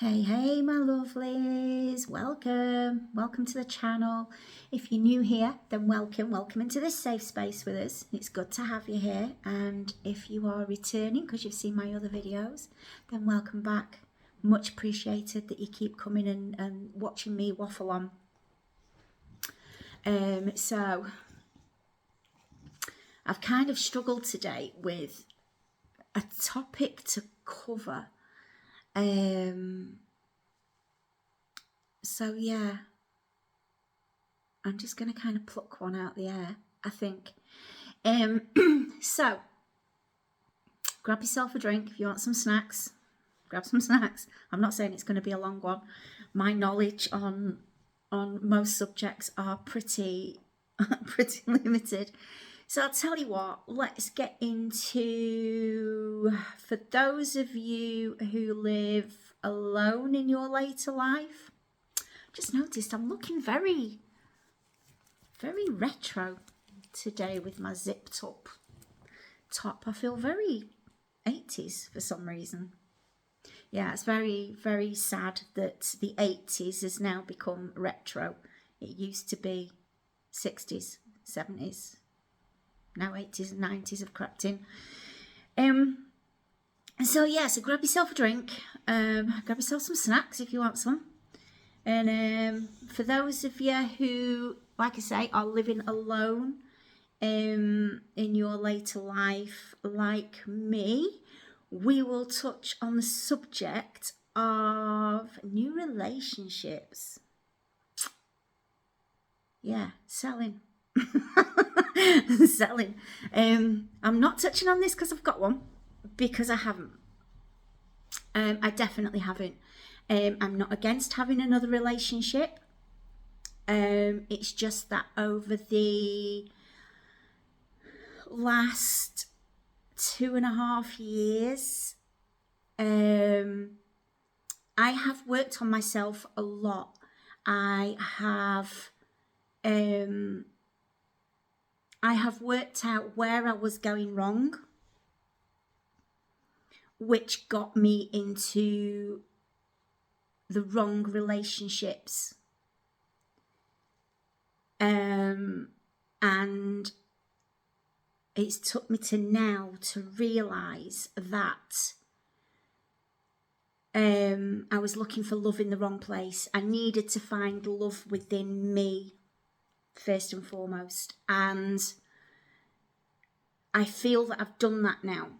Hey, my lovelies, welcome to the channel. If you're new here, then welcome into this safe space with us. It's good to have you here, and if you are returning because you've seen my other videos, then welcome back. Much appreciated that you keep coming and watching me waffle on. So I've kind of struggled today with a topic to cover. So yeah, I'm just going to kind of pluck one out the air, I think. So grab yourself a drink if you want some snacks. Grab some snacks. I'm not saying it's going to be a long one. My knowledge on most subjects are pretty limited. So I'll tell you what, let's get into, for those of you who live alone in your later life, just noticed I'm looking very retro today with my zipped up top. I feel very 80s for some reason. Yeah, it's very sad that the 80s has now become retro. It used to be 60s, 70s. Now 80s and 90s have crept in. So grab yourself a drink. Grab yourself some snacks if you want some. And for those of you who, like I say, are living alone in your later life, like me, we will touch on the subject of new relationships. Yeah, selling. Selling. I'm not touching on this because I've got one, because I haven't. I definitely haven't. I'm not against having another relationship. It's just that over the last 2.5 years, I have worked on myself a lot. I have worked out where I was going wrong, which got me into the wrong relationships. And it's took me to now to realise that I was looking for love in the wrong place. I needed to find love within me first and foremost, and I feel that I've done that now.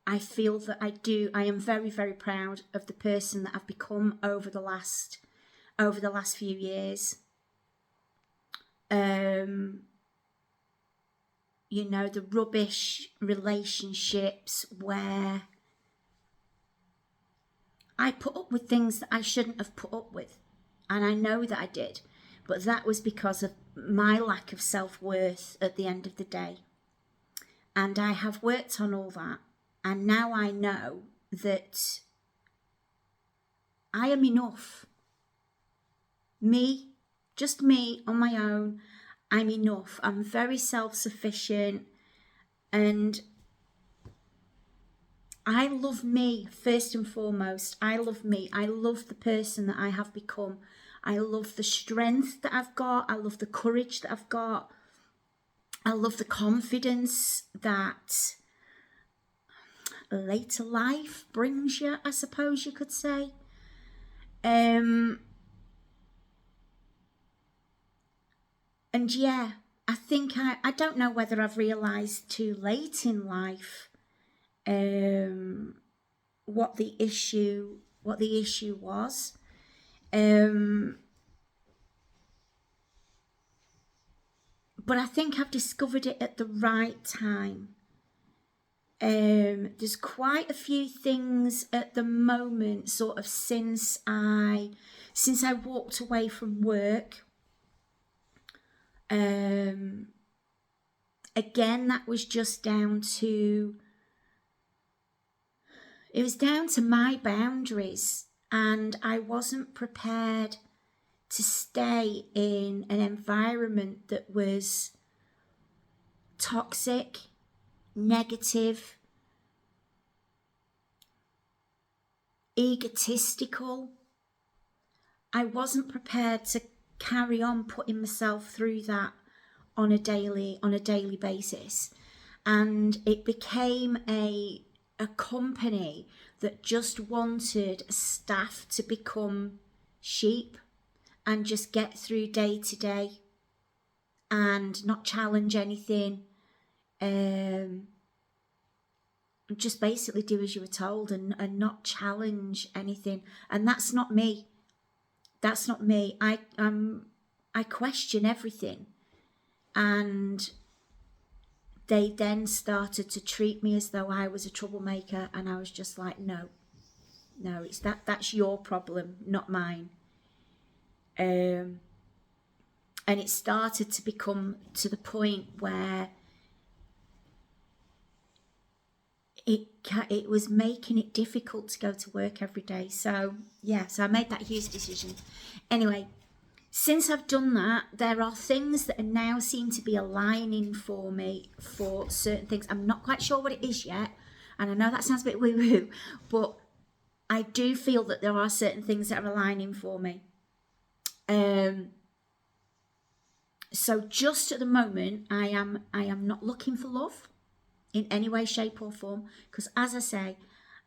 I feel that I am very proud of the person that I've become over the last few years. You know, the rubbish relationships where I put up with things that I shouldn't have put up with. And I know that I did. But that was because of my lack of self-worth at the end of the day. And I have worked on all that. And now I know that I am enough. Me, just me on my own. I'm enough. I'm very self-sufficient, and I love me first and foremost. I love me. I love the person that I have become. I love the strength that I've got. I love the courage that I've got. I love the confidence that later life brings you, I suppose you could say. And yeah, I think I don't know whether I've realised too late in life what the issue was. But I think I've discovered it at the right time. There's quite a few things at the moment, sort of since I walked away from work. Again, that was just down to my boundaries, and I wasn't prepared to stay in an environment that was toxic, negative, egotistical. I wasn't prepared to carry on putting myself through that on a daily basis, and it became a company that just wanted staff to become sheep and just get through day to day and not challenge anything, just basically do as you were told and not challenge anything. And that's not me. I question everything, and they then started to treat me as though I was a troublemaker, and I was just like, no, it's that's your problem, not mine. And it started to become to the point where it was making it difficult to go to work every day. So I made that huge decision. Anyway, since I've done that, there are things that are now seem to be aligning for me for certain things. I'm not quite sure what it is yet, and I know that sounds a bit woo-woo, but I do feel that there are certain things that are aligning for me. So just at the moment, I am not looking for love in any way, shape or form, because as I say,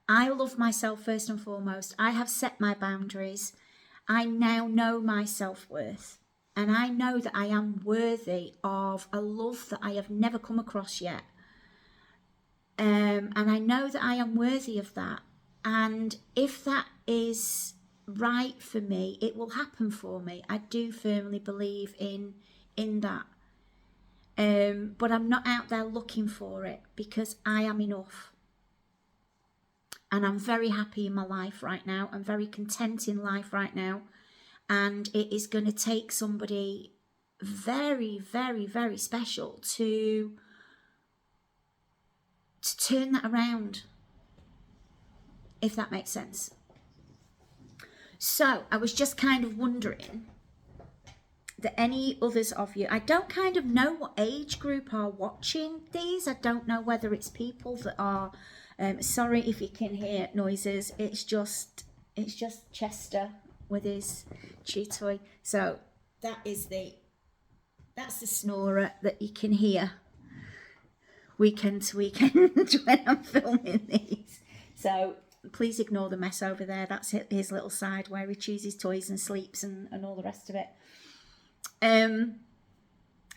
I love myself first and foremost. I have set my boundaries. I now know my self-worth, and I know that I am worthy of a love that I have never come across yet. And I know that I am worthy of that. And if that is right for me, it will happen for me. I do firmly believe in that. But I'm not out there looking for it, because I am enough. And I'm very happy in my life right now. I'm very content in life right now. And it is going to take somebody very, very, very special to turn that around, if that makes sense. So I was just kind of wondering that any others of you, I don't kind of know what age group are watching these. I don't know whether it's people that are, sorry if you can hear noises, it's just Chester with his chew toy. So that's the snorer that you can hear weekend to weekend when I'm filming these. So please ignore the mess over there. That's his little side where he chews his toys and sleeps and all the rest of it. And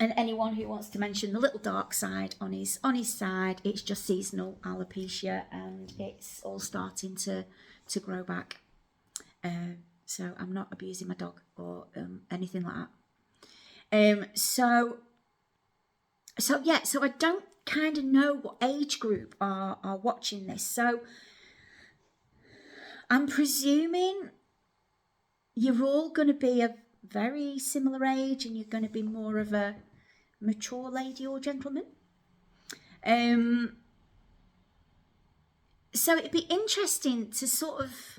anyone who wants to mention the little dark side on his side, it's just seasonal alopecia, and it's all starting to grow back. So I'm not abusing my dog or anything like that. So I don't kind of know what age group are watching this. So I'm presuming you're all going to be a very similar age, and you're going to be more of a mature lady or gentleman. So it'd be interesting to sort of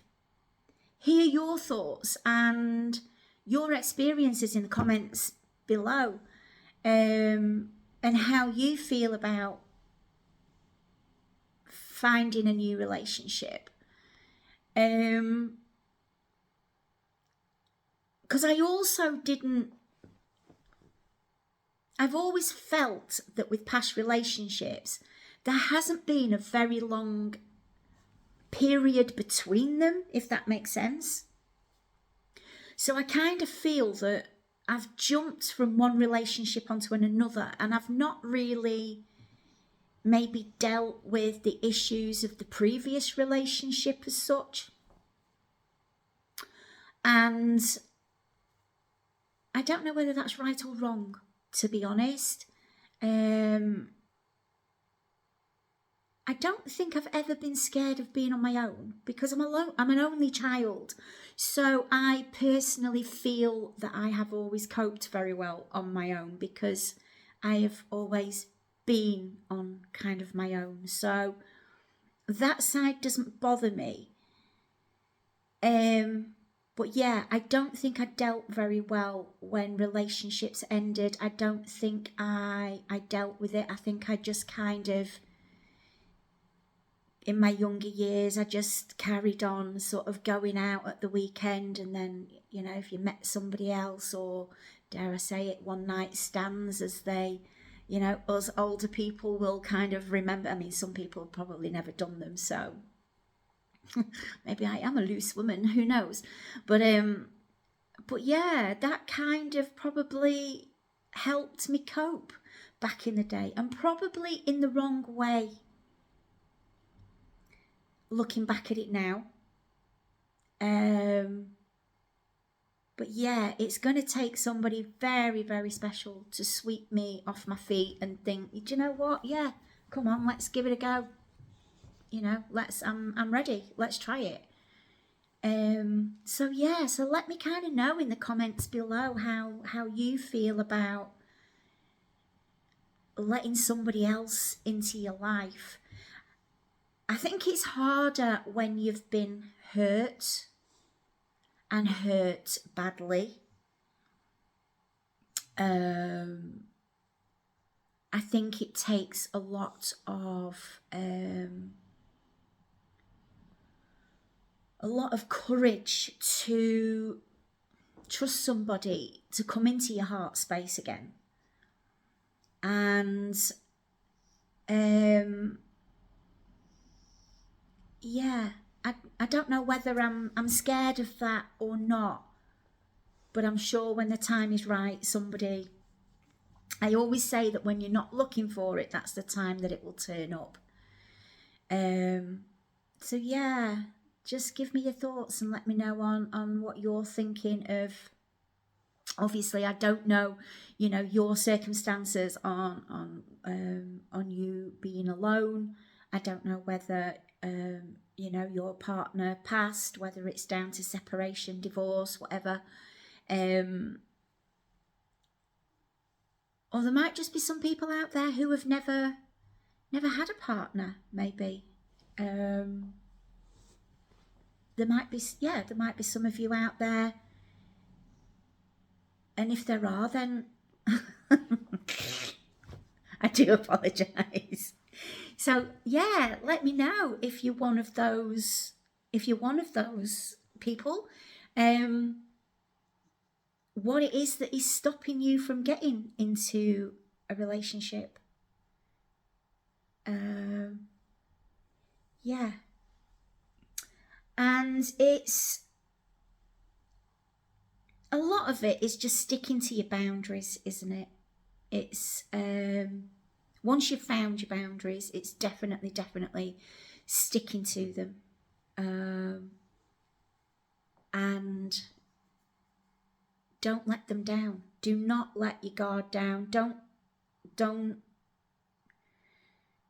hear your thoughts and your experiences in the comments below, and how you feel about finding a new relationship. Because I've always felt that with past relationships, there hasn't been a very long period between them, if that makes sense. So I kind of feel that I've jumped from one relationship onto another, and I've not really maybe dealt with the issues of the previous relationship as such. And I don't know whether that's right or wrong, to be honest. I don't think I've ever been scared of being on my own, because I'm alone. I'm an only child. So I personally feel that I have always coped very well on my own, because I have always been on kind of my own. So that side doesn't bother me. But yeah, I don't think I dealt very well when relationships ended. I don't think I dealt with it. I think I just kind of in my younger years, I just carried on sort of going out at the weekend, and then, you know, if you met somebody else, or dare I say it, one night stands, as they, you know, us older people will kind of remember. I mean, some people have probably never done them, so maybe I am a loose woman, who knows? But yeah, that kind of probably helped me cope back in the day, and probably in the wrong way, looking back at it now. But yeah, it's going to take somebody very, very special to sweep me off my feet and think, do you know what? Yeah, come on, let's give it a go. You know, I'm ready. Let's try it. So yeah, so let me kind of know in the comments below how you feel about letting somebody else into your life. I think it's harder when you've been hurt, and hurt badly. I think it takes a lot of courage to trust somebody to come into your heart space again. And yeah, I don't know whether I'm scared of that or not, but I'm sure when the time is right, somebody, I always say that when you're not looking for it, that's the time that it will turn up. So yeah, just give me your thoughts and let me know on what you're thinking of. Obviously, I don't know, you know, your circumstances on you being alone. I don't know whether you know, your partner passed, whether it's down to separation, divorce, whatever. Or there might just be some people out there who have never had a partner, maybe. There might be some of you out there, and if there are, then I do apologise. So yeah, let me know if you're one of those people, what it is that is stopping you from getting into a relationship. Yeah. And it's a lot of it is just sticking to your boundaries, isn't it? It's once you've found your boundaries, it's definitely sticking to them, and don't let them down. Do not let your guard down. Don't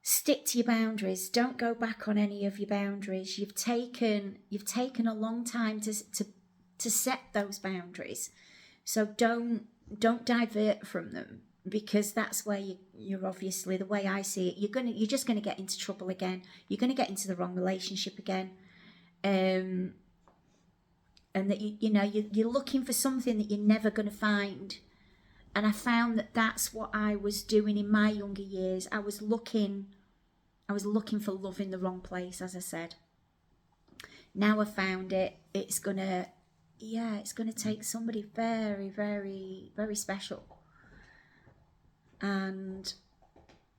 stick to your boundaries. Don't go back on any of your boundaries. You've taken a long time to set those boundaries, so don't divert from them, because that's where you're obviously, the way I see it, you're just gonna get into trouble again. You're gonna get into the wrong relationship again, and that you're looking for something that you're never gonna find. And I found that that's what I was doing in my younger years. I was looking for love in the wrong place, as I said. Now I found it. It's gonna take somebody very, very, very special. And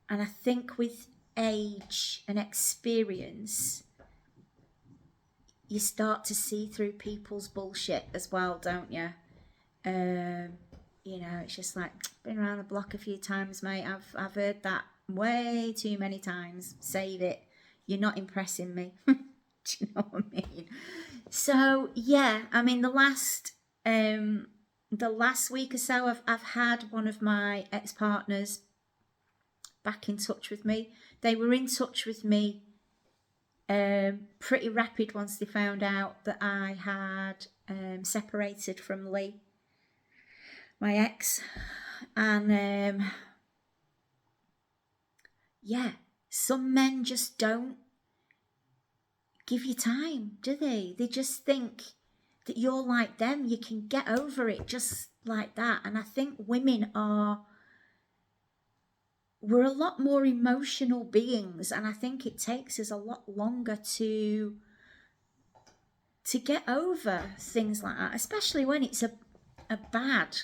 I think with age and experience, you start to see through people's bullshit as well, don't you? You know, it's just like, been around the block a few times, mate. I've heard that way too many times. Save it. You're not impressing me. Do you know what I mean? So yeah, I mean, the last week or so, I've had one of my ex-partners back in touch with me. They were in touch with me pretty rapid once they found out that I had separated from Lee, my ex. And yeah, some men just don't give you time, do they? They just think that you're like them. You can get over it just like that. And I think women are we're a lot more emotional beings, and I think it takes us a lot longer to get over things like that, especially when it's a bad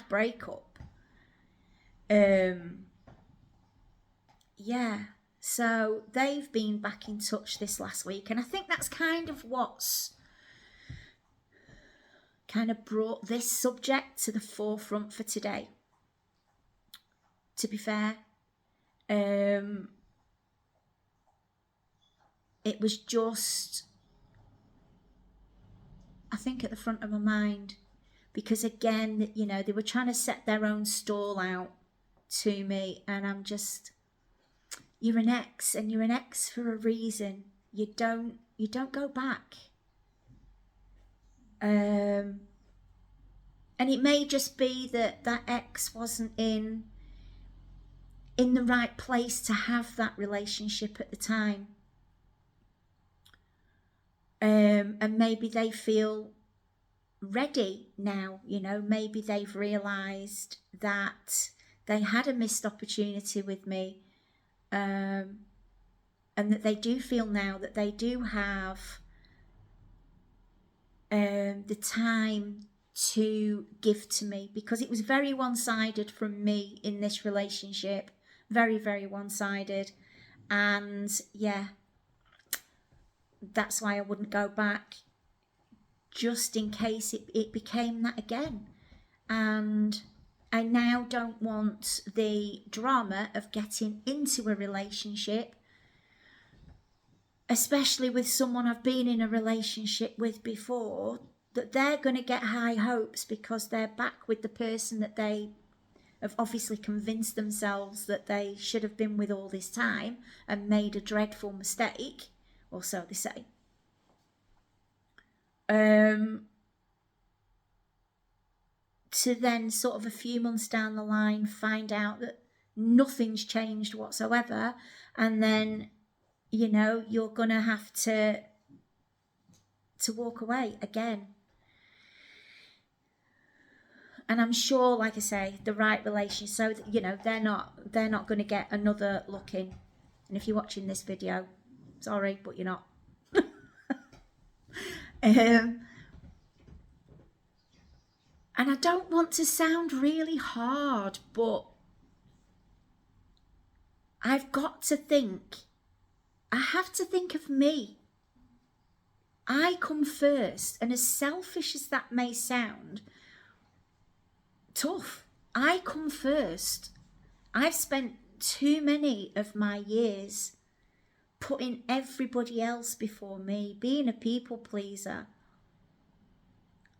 breakup. Yeah, so they've been back in touch this last week, and I think that's kind of what's kind of brought this subject to the forefront for today, to be fair. It was just, I think, at the front of my mind, because again, you know, they were trying to set their own stall out to me, and I'm just, you're an ex, and you're an ex for a reason. You don't go back. And it may just be that ex wasn't in the right place to have that relationship at the time. And maybe they feel ready now, you know, maybe they've realised that they had a missed opportunity with me, and that they do feel now that they do have the time to give to me, because it was very one-sided from me in this relationship, very, very one-sided. And yeah, that's why I wouldn't go back, just in case it became that again. And I now don't want the drama of getting into a relationship, especially with someone I've been in a relationship with before, that they're going to get high hopes because they're back with the person that they have obviously convinced themselves that they should have been with all this time and made a dreadful mistake, or so they say. To then sort of a few months down the line find out that nothing's changed whatsoever, and then, you know, you're gonna have to walk away again. And I'm sure, like I say, the right relation, so that, you know, they're not going to get another look in. And if you're watching this video, sorry, but you're not. And I don't want to sound really hard, but I've got to think, I have to think of me. I come first, and as selfish as that may sound, tough, I come first. I've spent too many of my years putting everybody else before me, being a people pleaser,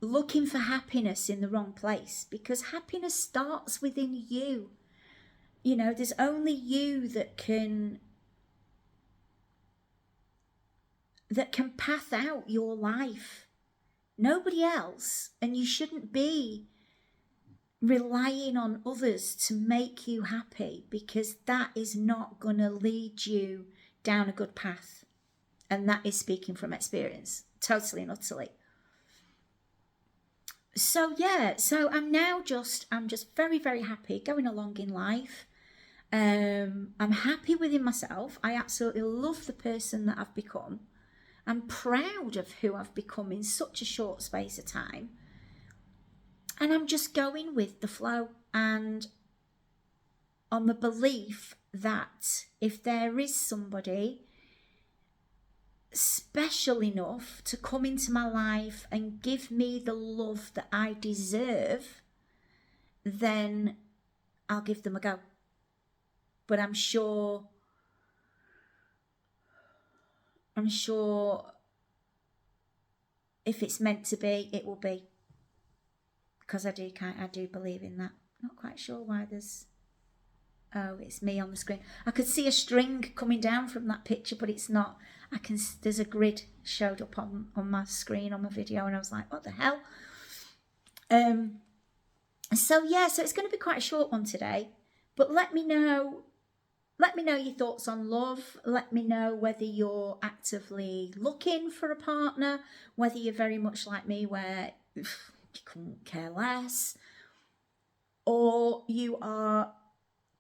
looking for happiness in the wrong place, because happiness starts within you. You know, there's only you that can path out your life, nobody else. And you shouldn't be relying on others to make you happy, because that is not going to lead you down a good path. And that is speaking from experience, totally and utterly. So yeah, so I'm just very, very happy going along in life. I'm happy within myself. I absolutely love the person that I've become. I'm proud of who I've become in such a short space of time. And I'm just going with the flow, and on the belief that if there is somebody special enough to come into my life and give me the love that I deserve, then I'll give them a go. But I'm sure if it's meant to be, it will be, because I do believe in that. Not quite sure why there's, oh, it's me on the screen. I could see a string coming down from that picture, but it's not. There's a grid showed up on my screen on my video, and I was like, what the hell? So yeah, so it's going to be quite a short one today, but let me know your thoughts on love. Let me know whether you're actively looking for a partner, whether you're very much like me where you couldn't care less, or you are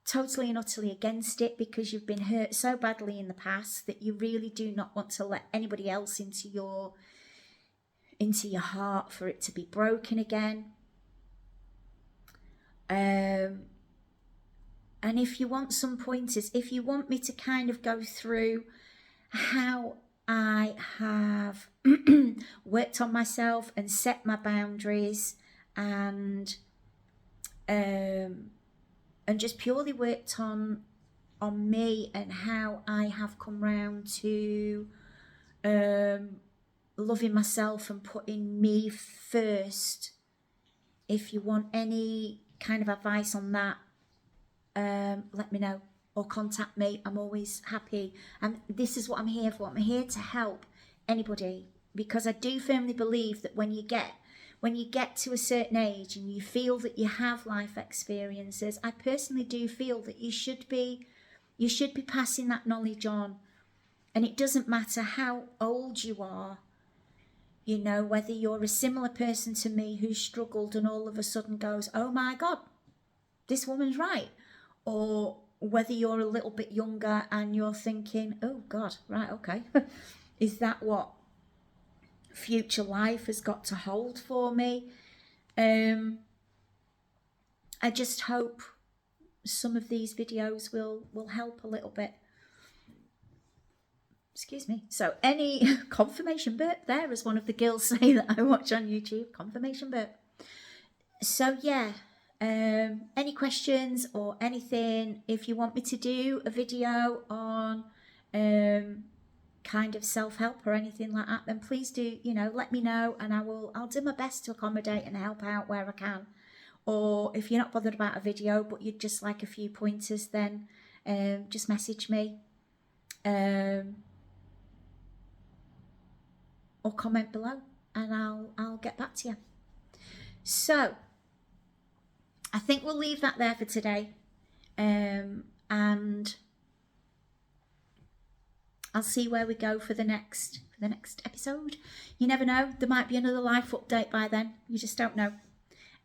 totally and utterly against it because you've been hurt so badly in the past that you really do not want to let anybody else into your heart for it to be broken again. And if you want some pointers, if you want me to kind of go through how I have worked on myself and set my boundaries and just purely worked on me and how I have come round to loving myself and putting me first. If you want any kind of advice on that, let me know or contact me. I'm always happy, and this is what I'm here for. I'm here to help anybody, because I do firmly believe that when you get to a certain age and you feel that you have life experiences, I personally do feel that you should be passing that knowledge on. And it doesn't matter how old you are, you know, whether you're a similar person to me who struggled and all of a sudden goes, oh my God, this woman's right, or whether you're a little bit younger and you're thinking, oh God, right, okay, is that what future life has got to hold for me? I just hope some of these videos will help a little bit. Excuse me. So any confirmation burp there, as one of the girls say that I watch on YouTube, confirmation burp. So yeah, any questions or anything, if you want me to do a video on kind of self-help or anything like that, then please do, you know, let me know, and I'll do my best to accommodate and help out where I can. Or if you're not bothered about a video but you'd just like a few pointers, then just message me or comment below and I'll get back to you. So I think we'll leave that there for today, and I'll see where we go for the next episode. You never know, there might be another life update by then. You just don't know.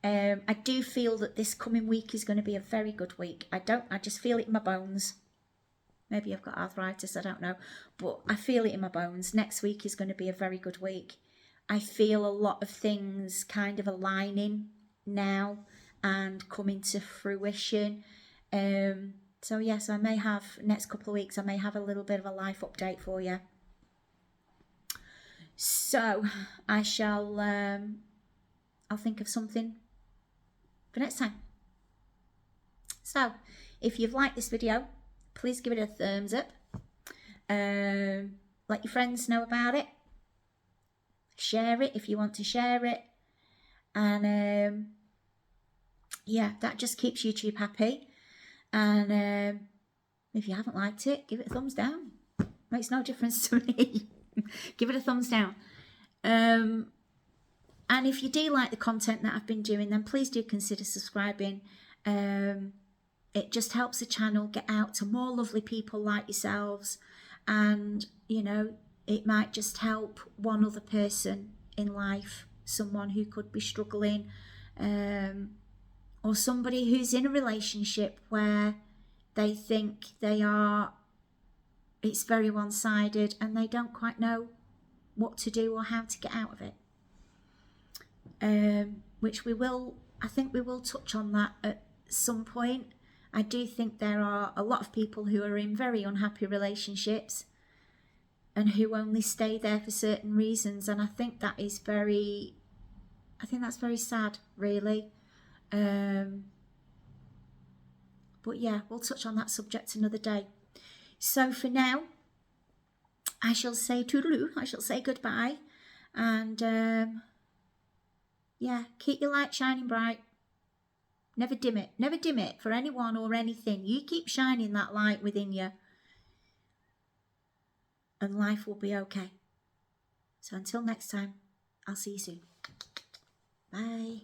I do feel that this coming week is going to be a very good week. I just feel it in my bones. Maybe I've got arthritis, I don't know, but I feel it in my bones. Next week is going to be a very good week. I feel a lot of things kind of aligning now and coming to fruition. So yes, I may have, next couple of weeks, I may have a little bit of a life update for you. So I shall, I'll think of something for next time. So if you've liked this video, please give it a thumbs up. Let your friends know about it. Share it if you want to share it. And yeah, that just keeps YouTube happy. And if you haven't liked it, give it a thumbs down. Makes no difference to me. Give it a thumbs down. And if you do like the content that I've been doing, then please do consider subscribing. It just helps the channel get out to more lovely people like yourselves, and you know, it might just help one other person in life, someone who could be struggling, or somebody who's in a relationship where they think it's very one-sided and they don't quite know what to do or how to get out of it. Which I think we will touch on that at some point. I do think there are a lot of people who are in very unhappy relationships and who only stay there for certain reasons, and I think that's very sad, really. But yeah, we'll touch on that subject another day. So for now, I shall say toodaloo, I shall say goodbye, and yeah, keep your light shining bright. Never dim it. Never dim it for anyone or anything. You keep shining that light within you, and life will be okay. So until next time, I'll see you soon. Bye.